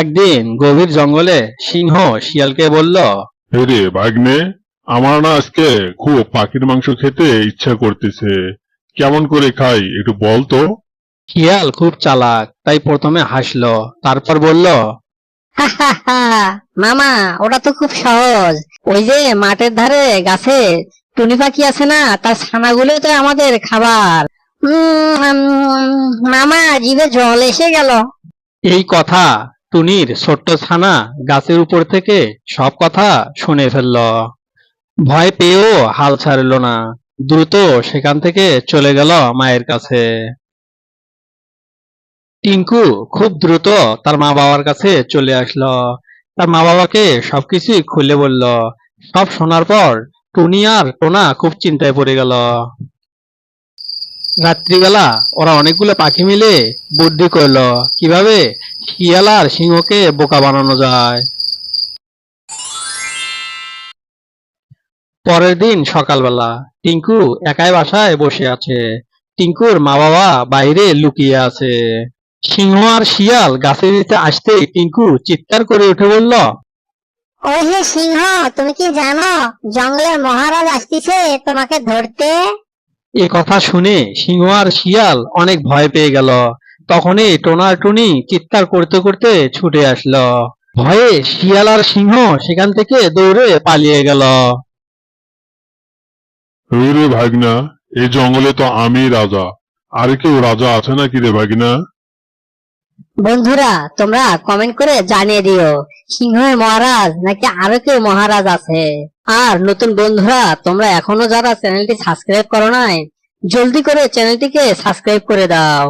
একদিন গভীর জঙ্গলে সিংহ শিয়ালকে বলল, রে ভাগ্নে, আমার না আজকে খুব পাখির মাংস খেতে ইচ্ছা করতেছে। কেমন করে খাই একটু বল তো। শিয়াল খুব চালাক, তাই প্রথমে হাসলো, তারপর বলল, হা হা হা, মামা, ওটা তো খুব সহজ। ওই যে মাঠের ধারে গাছে টুনি পাখি আছে না, তার ছানাগুলোই তো আমাদের খাবার। মামা, জিভে জল এসে গেল। এই কথা টুনির ছোট্ট ছানা গাছের উপর থেকে সব কথা শুনে ফেলল। ভয় পেয়েও হাল ছাড়ল না, দ্রুত সেখান থেকে চলে গেল মায়ের কাছে। টিঙ্কু খুব দ্রুত তার মা বাবার কাছে চলে আসলো। তার মা বাবাকে সবকিছু খুলে বলল। সব শোনার পর টুনি আর টোনা খুব চিন্তায় পড়ে গেল। রাত্রিবেলা ওরা অনেকগুলো পাখি মিলে বুদ্ধি করলো কিভাবে শিয়াল আর সিংহকে বোকা বানানো যায়। পরের দিন সকালবেলা টিঙ্কু একাই বাসায় বসে আছে। টিঙ্কুর মা বাবা বাইরে লুকিয়ে আছে। সিংহ আর শিয়াল গাছের নিচে আসতেই টিঙ্কু চিৎকার করে উঠে বলল, ওই হে সিংহ, তুমি কি জানো জঙ্গলের মহারাজ আসতিছে তোমাকে ধরতে? এ কথা শুনে সিংহ আর শিয়াল অনেক ভয় পেয়ে গেল। তখনই টোনা আর টুনি চিৎকার করতে করতে ছুটে আসলো। ভয়ে শিয়াল আর সিংহ সেখান থেকে দৌড়ে পালিয়ে গেল। রে ভাগনা, এই জঙ্গলে তো আমি রাজা, আর কেউ রাজা আছে নাকি রে ভাগনা? বন্ধুরা, তোমরা কমেন্ট করে জানিয়ে দিও সিংহের মহারাজ নাকি আরো কেউ মহারাজ আছে। আর নতুন বন্ধুরা, তোমরা এখনো যারা চ্যানেলটি সাবস্ক্রাইব করো নাই, জলদি করে চ্যানেলটিকে সাবস্ক্রাইব করে দাও।